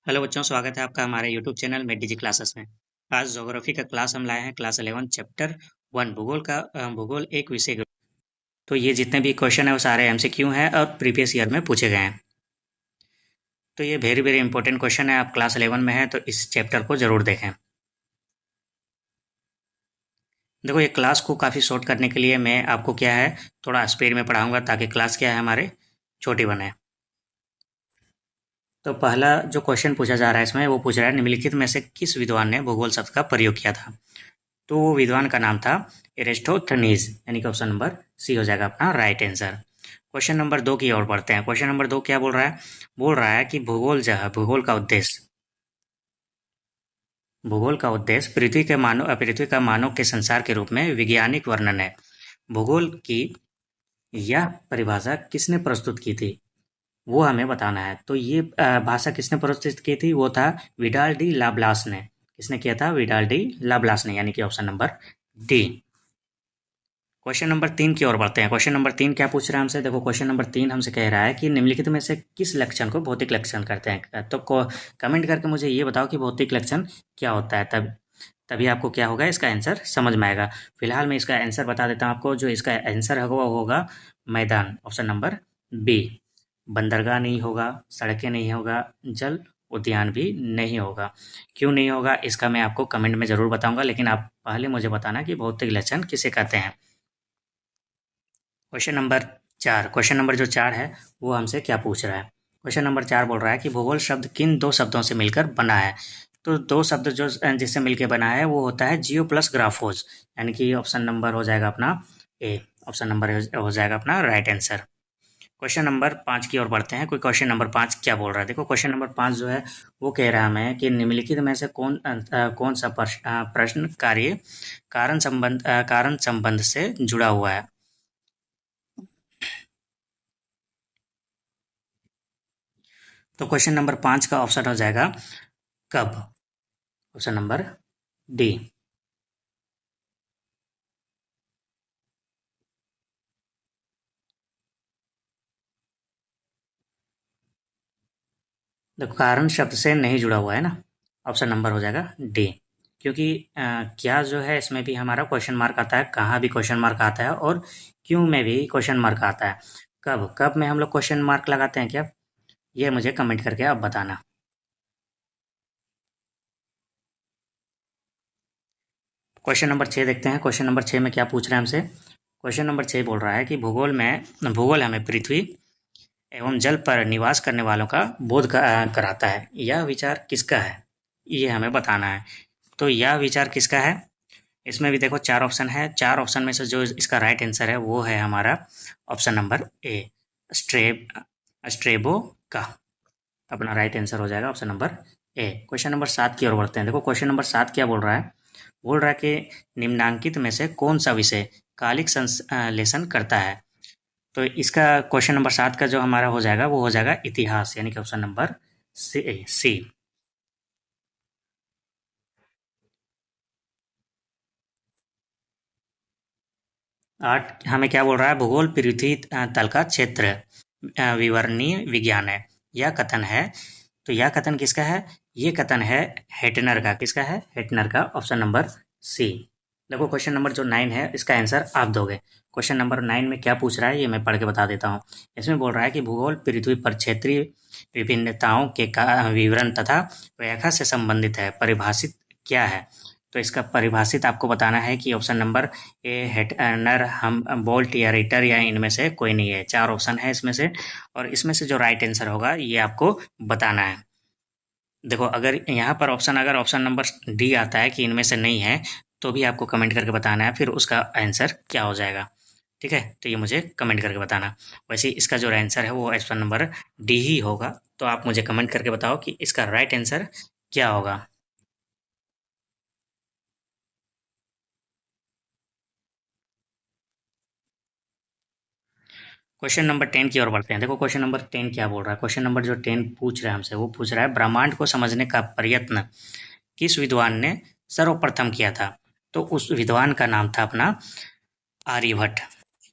Hello बच्चों, स्वागत है आपका हमारे यूट्यूब चैनल में डिजी क्लासेस में। आज ज्योग्राफी का क्लास हम लाए हैं, क्लास 11 चैप्टर 1 भूगोल का भूगोल एक विषय के। तो ये जितने भी क्वेश्चन है वो सारे एमसीक्यू हैं और प्रीवियस ईयर में पूछे गए हैं। तो ये वेरी वेरी इंपॉर्टेंट क्वेश्चन है। आप क्लास 11 में हैं तो इस चैप्टर को जरूर देखें। देखो, ये क्लास को काफ़ी शॉर्ट करने के लिए मैं आपको क्या है, थोड़ा स्पीड में पढ़ाऊंगा ताकि क्लास क्या है हमारे छोटी बने। तो पहला जो क्वेश्चन पूछा जा रहा है इसमें, वो पूछ रहा है निम्नलिखित में से किस विद्वान ने भूगोल शब्द का प्रयोग किया था। तो वो विद्वान का नाम था एरिस्टोथनीज, यानी कि ऑप्शन नंबर सी हो जाएगा अपना राइट आंसर। क्वेश्चन नंबर 2 की ओर बढ़ते हैं। क्वेश्चन नंबर 2 क्या बोल रहा है? बोल रहा है कि भूगोल जो है, भूगोल का उद्देश्य पृथ्वी का मानव के संसार के रूप में वैज्ञानिक वर्णन है। भूगोल की यह परिभाषा किसने प्रस्तुत की थी, वो हमें बताना है। तो ये भाषा किसने प्रस्तुत की थी? वो था विडाल डी लाब्लास ने। किसने किया था? विडाल डी लाब्लास ने, यानी कि option number D. Question number 3 की ओर बढ़ते हैं। क्वेश्चन नंबर 3 क्या पूछ रहा है हमसे? देखो, क्वेश्चन नंबर 3 हमसे कह रहा है कि निम्नलिखित में से किस लक्षण को भौतिक लक्षण कहते हैं। तो कमेंट करके मुझे ये बताओ कि भौतिक लक्षण क्या होता है, तभी आपको क्या होगा, इसका आंसर समझ में आएगा। फिलहाल मैं इसका आंसर बता देता हूँ आपको। जो इसका आंसर होगा वो होगा मैदान, ऑप्शन नंबर बी। बंदरगाह नहीं होगा, सड़कें नहीं होगा, जल उद्यान भी नहीं होगा। क्यों नहीं होगा इसका मैं आपको कमेंट में ज़रूर बताऊंगा, लेकिन आप पहले मुझे बताना कि भौतिक लक्षण किसे कहते हैं। क्वेश्चन नंबर 4, क्वेश्चन नंबर जो 4 है वो हमसे क्या पूछ रहा है? क्वेश्चन नंबर 4 बोल रहा है कि भूगोल शब्द किन दो शब्दों से मिलकर बना है। तो दो शब्द जो जिससे मिलकर बना है वो होता है जियो प्लस ग्राफोज, यानी कि ऑप्शन नंबर हो जाएगा अपना ए। ऑप्शन नंबर हो जाएगा अपना राइट आंसर। क्वेश्चन नंबर 5 की ओर बढ़ते हैं। कोई क्वेश्चन नंबर 5 क्या बोल रहा है? देखो, क्वेश्चन नंबर 5 जो है वो कह रहा है हमें कि निम्नलिखित में से कौन सा प्रश्न कार्य कारण संबंध से जुड़ा हुआ है। तो क्वेश्चन नंबर 5 का ऑप्शन हो जाएगा कब, ऑप्शन नंबर डी। देखो, कारण शब्द से नहीं जुड़ा हुआ है ना, ऑप्शन नंबर हो जाएगा डी। क्योंकि क्या जो है इसमें भी हमारा क्वेश्चन मार्क आता है, कहाँ भी क्वेश्चन मार्क आता है, और क्यों में भी क्वेश्चन मार्क आता है। कब कब में हम लोग क्वेश्चन मार्क लगाते हैं क्या, ये मुझे कमेंट करके आप बताना। क्वेश्चन नंबर 6 देखते हैं। क्वेश्चन नंबर 6 में क्या पूछ रहे हैं हमसे? क्वेश्चन नंबर 6 बोल रहा है कि भूगोल हमें पृथ्वी एवं जल पर निवास करने वालों का कराता है। यह विचार किसका है, ये हमें बताना है। तो यह विचार किसका है? इसमें भी देखो 4 ऑप्शन है। 4 ऑप्शन में से जो इसका राइट आंसर है वो है हमारा ऑप्शन नंबर ए, स्ट्रेब स्ट्रेबो का। अपना राइट आंसर हो जाएगा option number A. Question number 7 की ओर बढ़ते हैं। देखो, क्वेश्चन नंबर 7 क्या बोल रहा है? बोल रहा है कि निम्नांकित में से कौन सा विषय कालिक संश्लेषण करता है। तो इसका क्वेश्चन नंबर 7 का जो हमारा हो जाएगा वो हो जाएगा इतिहास, यानी कि ऑप्शन नंबर सी। 8 हमें क्या बोल रहा है? भूगोल पृथ्वी तल का क्षेत्र विवरणीय विज्ञान है, यह कथन है। तो यह कथन किसका है? ये कथन है हेटनर का। किसका है? हेटनर का, ऑप्शन नंबर सी। देखो, क्वेश्चन नंबर जो 9 है इसका आंसर आप दोगे। क्वेश्चन नंबर 9 में क्या पूछ रहा है ये मैं पढ़ के बता देता हूँ। इसमें बोल रहा है कि भूगोल पृथ्वी पर क्षेत्रीय विभिन्नताओं के विवरण तथा व्याख्या से संबंधित है, परिभाषित क्या है। तो इसका परिभाषित आपको बताना है कि ऑप्शन नंबर ए हेटनर, हम बोल्ट या रिटर, या इनमें से कोई नहीं है। 4 ऑप्शन है इसमें से, और इसमें से जो राइट आंसर होगा ये आपको बताना है। देखो, अगर ऑप्शन नंबर डी आता है कि इनमें से नहीं है, तो भी आपको कमेंट करके बताना है फिर उसका आंसर क्या हो जाएगा। ठीक है, तो ये मुझे कमेंट करके बताना। वैसे इसका जो आंसर है वो ऑप्शन नंबर डी ही होगा। तो आप मुझे कमेंट करके बताओ कि इसका राइट आंसर क्या होगा। क्वेश्चन नंबर 10 की ओर बढ़ते हैं। देखो, क्वेश्चन नंबर 10 क्या बोल रहा है? क्वेश्चन नंबर जो 10 पूछ रहा है हमसे वो पूछ रहा है ब्रह्मांड को समझने का प्रयत्न किस विद्वान ने सर्वप्रथम किया था। तो उस विद्वान का नाम था अपना आर्यभट्ट।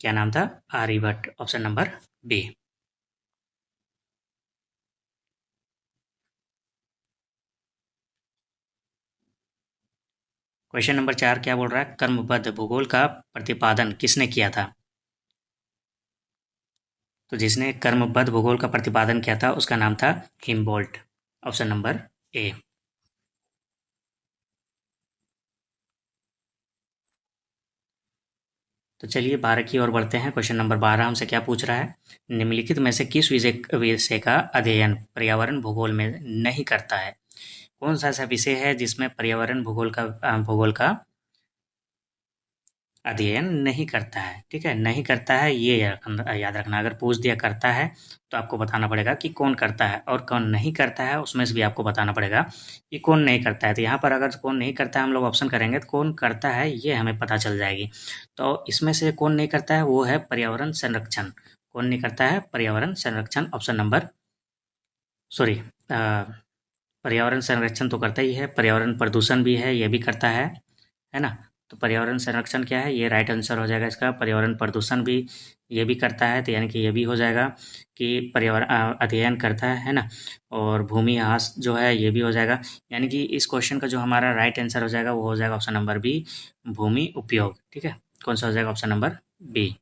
क्या नाम था? Aryabhata, option number B. Question number 4 क्या बोल रहा है, क्रमबद्ध भूगोल का प्रतिपादन किसने किया था? तो जिसने क्रमबद्ध भूगोल का प्रतिपादन किया था उसका नाम था हिम्बोल्ट। Option number A. तो चलिए 12 की ओर बढ़ते हैं। क्वेश्चन नंबर 12 हमसे क्या पूछ रहा है, निम्नलिखित में से किस विषय विषय का अध्ययन पर्यावरण भूगोल में नहीं करता है? कौन सा ऐसा विषय है जिसमें पर्यावरण भूगोल का अध्ययन नहीं करता है? ठीक है, नहीं करता है ये याद रखना। अगर पूछ दिया करता है तो आपको बताना पड़ेगा कि कौन करता है, और कौन नहीं करता है उसमें से भी आपको बताना पड़ेगा कि कौन नहीं करता है। तो यहाँ पर अगर कौन नहीं करता है हम लोग ऑप्शन करेंगे तो कौन करता है ये हमें पता चल जाएगी। तो इसमें से कौन नहीं करता है वो है पर्यावरण संरक्षण। कौन नहीं करता है? पर्यावरण संरक्षण। ऑप्शन नंबर सॉरी पर्यावरण संरक्षण तो करता ही है, पर्यावरण प्रदूषण भी है, ये भी करता है ना? तो पर्यावरण संरक्षण क्या है, ये राइट आंसर हो जाएगा इसका। पर्यावरण प्रदूषण भी ये भी करता है, तो यानी कि ये भी हो जाएगा कि पर्यावरण अध्ययन करता है ना। और भूमि ह्रास जो है ये भी हो जाएगा, यानी कि इस क्वेश्चन का जो हमारा राइट आंसर हो जाएगा वो हो जाएगा ऑप्शन नंबर बी, भूमि उपयोग। ठीक है, कौन सा हो जाएगा? ऑप्शन नंबर बी,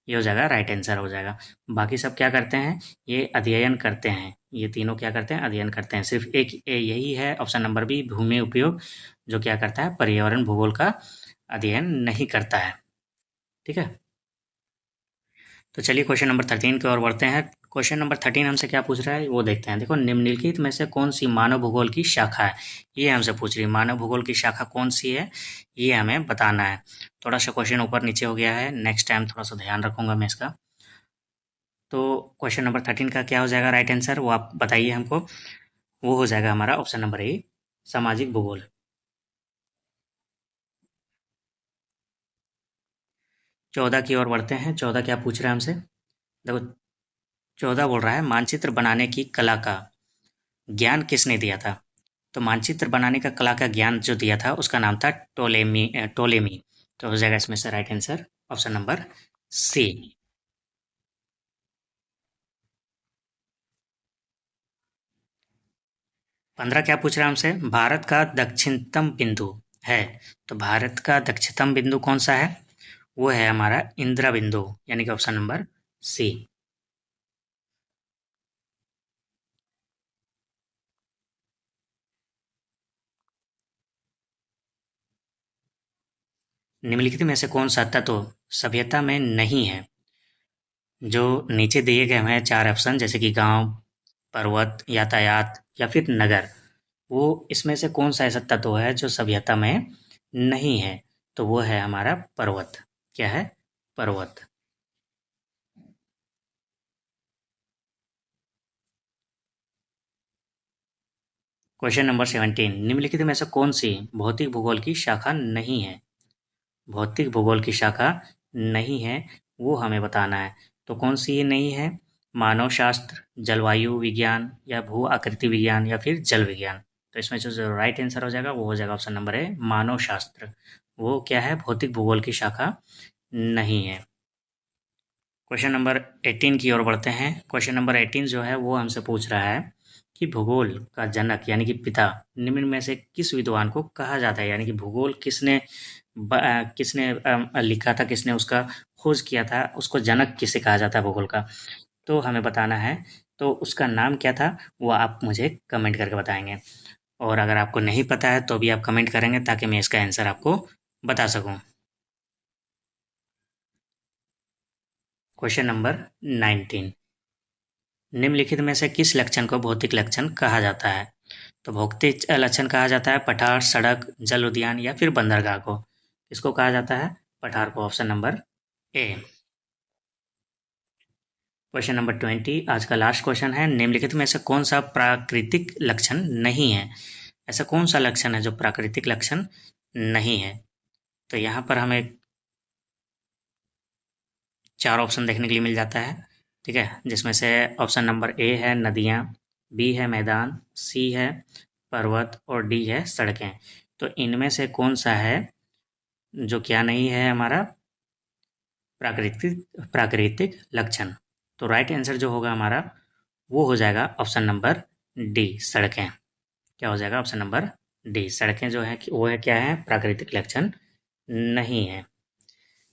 ये हो जाएगा राइट आंसर हो जाएगा। बाकी सब क्या करते हैं, ये अध्ययन करते हैं। ये तीनों क्या करते हैं? अध्ययन करते हैं। सिर्फ एक यही है ऑप्शन नंबर बी, भूमि उपयोग, जो क्या करता है? पर्यावरण भूगोल का अध्ययन नहीं करता है। ठीक है, तो चलिए क्वेश्चन नंबर 13 की ओर बढ़ते हैं। क्वेश्चन नंबर 13 हमसे क्या पूछ रहा है वो देखते हैं। देखो, निम्नलिखित में से कौन सी मानव भूगोल की शाखा है, ये हमसे पूछ रही है। मानव भूगोल की शाखा कौन सी है ये हमें बताना है। थोड़ा सा क्वेश्चन ऊपर नीचे हो गया है, नेक्स्ट टाइम थोड़ा सा ध्यान रखूंगा मैं इसका। तो क्वेश्चन नंबर 13 का क्या हो जाएगा राइट आंसर, वो आप बताइए हमको। वो हो जाएगा हमारा ऑप्शन नंबर ए, सामाजिक भूगोल। 14 की ओर बढ़ते हैं। 14 क्या पूछ रहा है हमसे, देखो 14 बोल रहा है, मानचित्र बनाने की कला का ज्ञान किसने दिया था? तो मानचित्र बनाने का कला का ज्ञान जो दिया था उसका नाम था टोलेमी। तो हो जाएगा इसमें से right answer option number C. 15 क्या पूछ रहा है हमसे, भारत का दक्षिणतम बिंदु है। तो भारत का दक्षिणतम बिंदु कौन सा है? वो है हमारा इंदिरा बिंदु, यानी कि ऑप्शन नंबर सी। निम्नलिखित में से कौन सा तत्व सभ्यता में नहीं है? जो नीचे दिए गए हैं चार ऑप्शन, जैसे कि गांव, पर्वत, यातायात या फिर नगर, वो इसमें से कौन सा ऐसा तत्व है जो सभ्यता में नहीं है? तो वो है हमारा पर्वत। क्या है? पर्वत। क्वेश्चन नंबर 17, निम्नलिखित में से कौन सी भौतिक भूगोल की शाखा नहीं है? भौतिक भूगोल की शाखा नहीं है, वो हमें बताना है। तो कौन सी ये नहीं है? मानव शास्त्र, जलवायु विज्ञान या भू आकृति विज्ञान या फिर जल विज्ञान। तो इसमें जो राइट आंसर हो जाएगा वो हो जाएगा ऑप्शन नंबर ए, मानव शास्त्र। वो क्या है? भौतिक भूगोल की शाखा नहीं है। क्वेश्चन नंबर 18 की ओर बढ़ते हैं। क्वेश्चन नंबर 18 जो है वो हमसे पूछ रहा है कि भूगोल का जनक यानी कि पिता निम्न में से किस विद्वान को कहा जाता है? यानी कि भूगोल किसने लिखा था, किसने उसका खोज किया था, उसको जनक किसे कहा जाता है भूगोल का? तो हमें बताना है। तो उसका नाम क्या था वो आप मुझे कमेंट करके बताएंगे, और अगर आपको नहीं पता है तो भी आप कमेंट करेंगे ताकि मैं इसका आंसर आपको बता सकूं। क्वेश्चन नंबर 19, निम्नलिखित में से किस लक्षण को भौतिक लक्षण कहा जाता है? तो भौतिक लक्षण कहा जाता है पठार, सड़क, जल उद्यान या फिर बंदरगाह को। इसको कहा जाता है पठार को, option number A. Question number 20 आज का लास्ट क्वेश्चन है, निम्नलिखित में से कौन सा प्राकृतिक लक्षण नहीं है? ऐसा कौन सा लक्षण है जो प्राकृतिक लक्षण नहीं है? तो यहाँ पर हमें चार ऑप्शन देखने के लिए मिल जाता है। ठीक है, जिसमें से ऑप्शन नंबर ए है नदियाँ, बी है मैदान, सी है पर्वत और डी है सड़कें। तो इनमें से कौन सा है जो क्या नहीं है हमारा प्राकृतिक प्राकृतिक लक्षण? तो राइट आंसर जो होगा हमारा वो हो जाएगा ऑप्शन नंबर डी, सड़कें। क्या हो जाएगा? ऑप्शन नंबर डी, सड़कें जो हैं वो है क्या है, प्राकृतिक लक्षण नहीं है,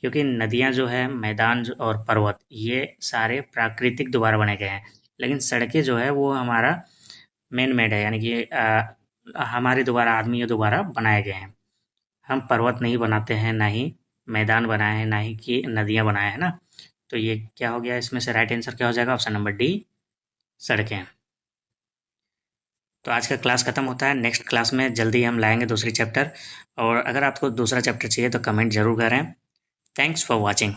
क्योंकि नदियाँ जो है, मैदान और पर्वत ये सारे प्राकृतिक द्वारा बने गए हैं, लेकिन सड़कें जो है वो हमारा मैन मेड है, यानी कि हमारे द्वारा, आदमियों द्वारा बनाए गए हैं। हम पर्वत नहीं बनाते हैं, ना ही मैदान बनाए हैं, ना ही कि नदियाँ बनाए हैं ना। तो ये क्या हो गया, इसमें से राइट आंसर क्या हो जाएगा, ऑप्शन नंबर डी, सड़कें। तो आज का क्लास खत्म होता है, नेक्स्ट क्लास में जल्दी हम लाएंगे दूसरी चैप्टर, और अगर आपको दूसरा चैप्टर चाहिए तो कमेंट जरूर करें। Thanks for watching.